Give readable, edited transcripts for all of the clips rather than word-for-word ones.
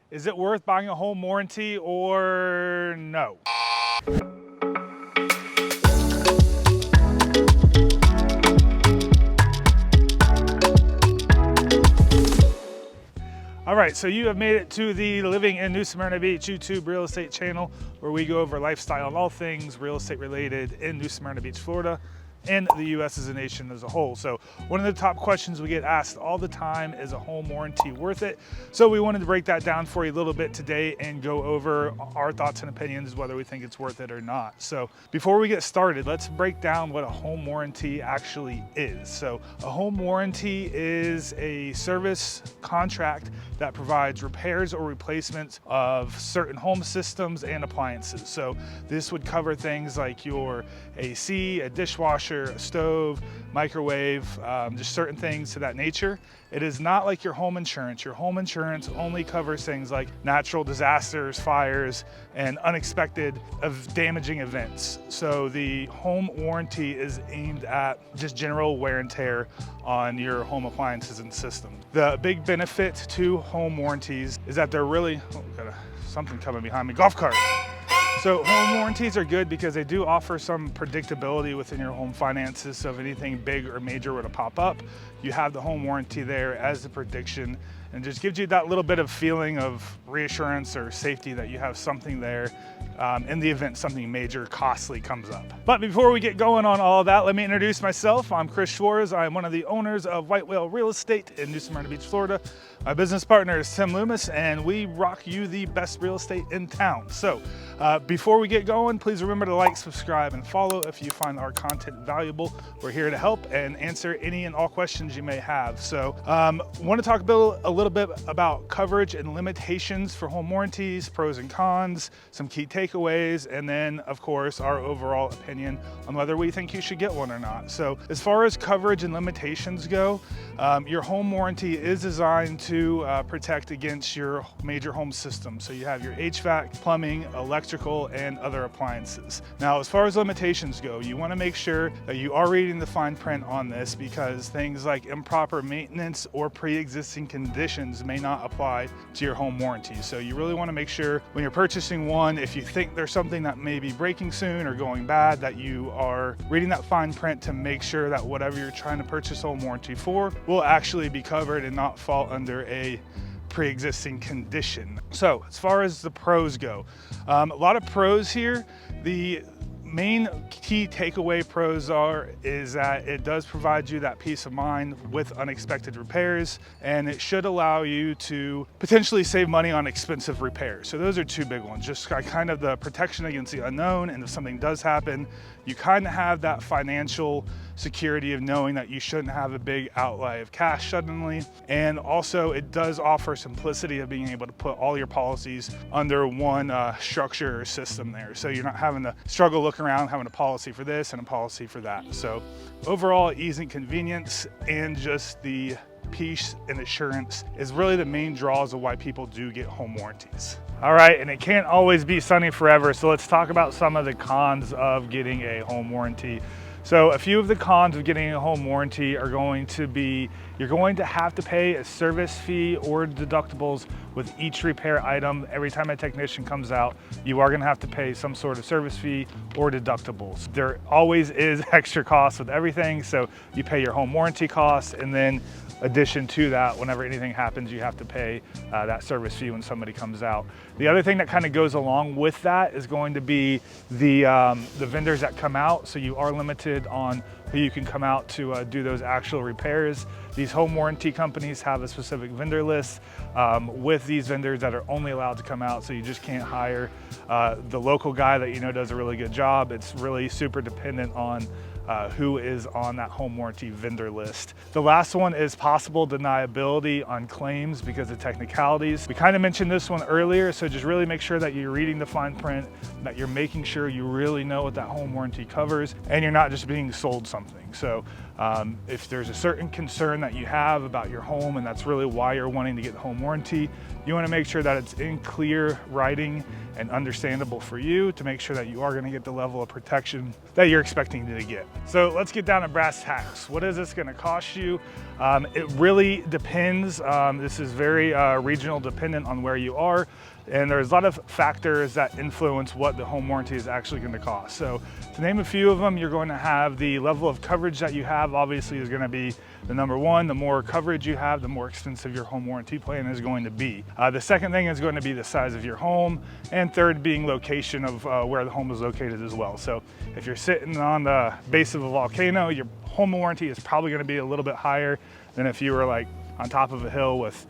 Is it worth buying a home warranty or no? All right, so you have made it to the Living in New Smyrna Beach YouTube real estate channel, where we go over lifestyle and all things real estate related in New Smyrna Beach, Florida, and the US as a nation as a whole. So one of the top questions we get asked all the time is, a home warranty worth it? So we wanted to break that down for you a little bit today and go over our thoughts and opinions, whether we think it's worth it or not. So before we get started, let's break down what a home warranty actually is. So a home warranty is a service contract that provides repairs or replacements of certain home systems and appliances. So this would cover things like your AC, a dishwasher, a stove, microwave, just certain things to that nature. It is not like your home insurance. Your home insurance only covers things like natural disasters, fires, and unexpected damaging events. So the home warranty is aimed at just general wear and tear on your home appliances and systems. The big benefit to home warranties is that they're really, got something coming behind me, golf cart. So home warranties are good because they do offer some predictability within your home finances. So if anything big or major were to pop up, you have the home warranty there as a prediction, and just gives you that little bit of feeling of reassurance or safety that you have something there in the event something major costly comes up. But before we get going on all of that, let me introduce myself. I'm Chris Schwartz. I'm one of the owners of White Whale Real Estate in New Smyrna Beach, Florida. My business partner is Tim Loomis, and we rock you the best real estate in town. So before we get going, please remember to like, subscribe, and follow if you find our content valuable. We're here to help and answer any and all questions you may have. So want to talk a little bit about coverage and limitations for home warranties, pros and cons, some key takeaways, and then of course our overall opinion on whether we think you should get one or not. So as far as coverage and limitations go, your home warranty is designed to protect against your major home system. So you have your HVAC, plumbing, electrical, and other appliances. Now, as far as limitations go, you want to make sure that you are reading the fine print on this, because things like improper maintenance or pre-existing conditions may not apply to your home warranty. So you really want to make sure when you're purchasing one, if you think there's something that may be breaking soon or going bad, that you are reading that fine print to make sure that whatever you're trying to purchase home warranty for will actually be covered and not fall under a pre-existing condition. So as far as the pros go, a lot of pros here. The main key takeaway pros is that it does provide you that peace of mind with unexpected repairs, and it should allow you to potentially save money on expensive repairs. So those are two big ones, just kind of the protection against the unknown, and if something does happen, you kind of have that financial security of knowing that you shouldn't have a big outlay of cash suddenly. And also it does offer simplicity of being able to put all your policies under one structure or system there. So you're not having to struggle looking around, having a policy for this and a policy for that. So overall, ease and convenience and just the peace and assurance is really the main draws of why people do get home warranties. All right, and it can't always be sunny forever, so let's talk about some of the cons of getting a home warranty. So a few of the cons of getting a home warranty are going to be, you're going to have to pay a service fee or deductibles with each repair item. Every time a technician comes out, you are going to have to pay some sort of service fee or deductibles. There always is extra costs with everything, so you pay your home warranty costs, and then addition to that, whenever anything happens, you have to pay that service fee when somebody comes out. The other thing that kind of goes along with that is going to be the vendors that come out. So you are limited on who you can come out to do those actual repairs. These home warranty companies have a specific vendor list with these vendors that are only allowed to come out, so you just can't hire the local guy that you know does a really good job. It's really super dependent on who is on that home warranty vendor list. The last one is possible deniability on claims because of technicalities. We kind of mentioned this one earlier, so just really make sure that you're reading the fine print, that you're making sure you really know what that home warranty covers, and you're not just being sold something. So if there's a certain concern that you have about your home and that's really why you're wanting to get the home warranty, you want to make sure that it's in clear writing and understandable for you to make sure that you are going to get the level of protection that you're expecting to get. So let's get down to brass tacks. What is this going to cost you? It really depends. This is very regional dependent on where you are. And there's a lot of factors that influence what the home warranty is actually going to cost. So to name a few of them, you're going to have the level of coverage that you have, obviously is going to be the number one. The more coverage you have, the more extensive your home warranty plan is going to be. The second thing is going to be the size of your home. And third being location of where the home is located as well. So if you're sitting on the base of a volcano, your home warranty is probably going to be a little bit higher than if you were like on top of a hill with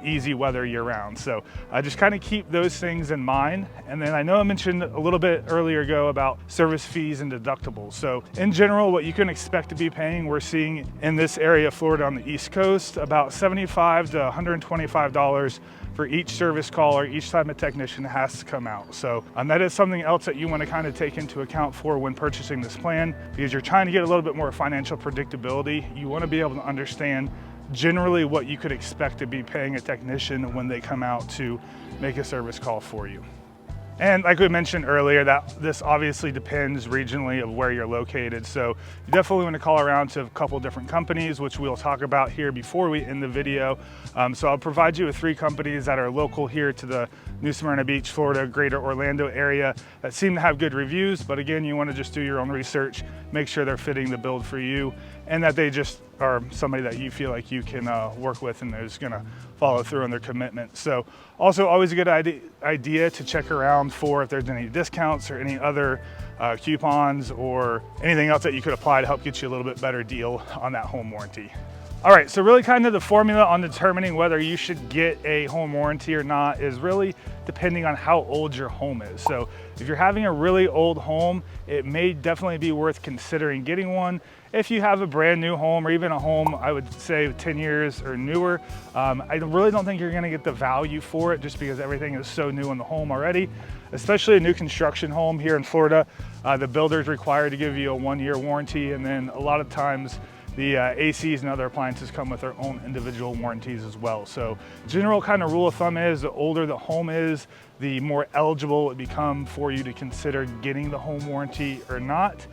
easy weather year round. So just kind of keep those things in mind. And then I know I mentioned a little bit earlier ago about service fees and deductibles. So in general, what you can expect to be paying, we're seeing in this area of Florida on the East Coast, about $75 to $125 for each service call or each time a technician has to come out. So that is something else that you want to kind of take into account for when purchasing this plan, because you're trying to get a little bit more financial predictability. You want to be able to understand generally what you could expect to be paying a technician when they come out to make a service call for you. And like we mentioned earlier, that this obviously depends regionally of where you're located. So you definitely want to call around to a couple different companies, which we'll talk about here before we end the video. So I'll provide you with 3 companies that are local here to the New Smyrna Beach, Florida, greater Orlando area that seem to have good reviews. But again, you want to just do your own research, make sure they're fitting the build for you, and that they just are somebody that you feel like you can work with and is going to follow through on their commitment. So also always a good idea to check around for if there's any discounts or any other coupons or anything else that you could apply to help get you a little bit better deal on that home warranty. All right, so really kind of the formula on determining whether you should get a home warranty or not is really depending on how old your home is. So if you're having a really old home, it may definitely be worth considering getting one. If you have a brand new home or even a home, I would say 10 years or newer, I really don't think you're gonna get the value for it just because everything is so new in the home already. Especially a new construction home here in Florida, the builder is required to give you a 1-year warranty, and then a lot of times the ACs and other appliances come with their own individual warranties as well. So general kind of rule of thumb is the older the home is, the more eligible it becomes for you to consider getting the home warranty or not.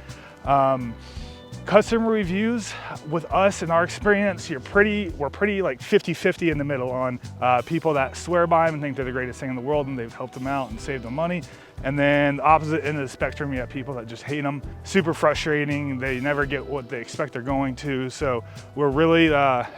Customer reviews with us, in our experience, we're pretty like 50-50 in the middle on people that swear by them and think they're the greatest thing in the world and they've helped them out and saved them money. And then the opposite end of the spectrum, you have people that just hate them. Super frustrating. They never get what they expect they're going to. So we're really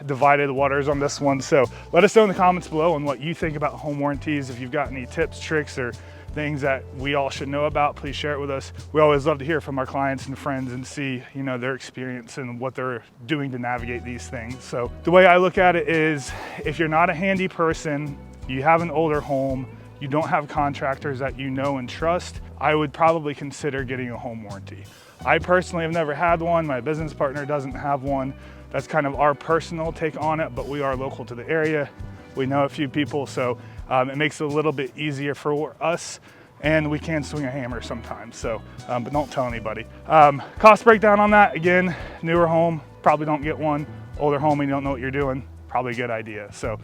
divided waters on this one. So let us know in the comments below on what you think about home warranties. If you've got any tips, tricks, or things that we all should know about, please share it with us. We always love to hear from our clients and friends and see, you know, their experience and what they're doing to navigate these things. So the way I look at it is, if you're not a handy person, you have an older home, you don't have contractors that you know and trust, I would probably consider getting a home warranty. I personally have never had one. My business partner doesn't have one. That's kind of our personal take on it, but we are local to the area. We know a few people, so it makes it a little bit easier for us, and we can swing a hammer sometimes, so, but don't tell anybody. Cost breakdown on that, again, newer home, probably don't get one. Older home, you don't know what you're doing, probably a good idea. So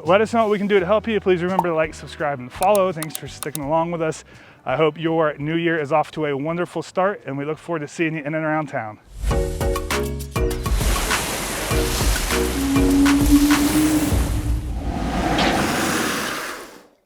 let us know what we can do to help you. Please remember to like, subscribe, and follow. Thanks for sticking along with us. I hope your new year is off to a wonderful start, and we look forward to seeing you in and around town.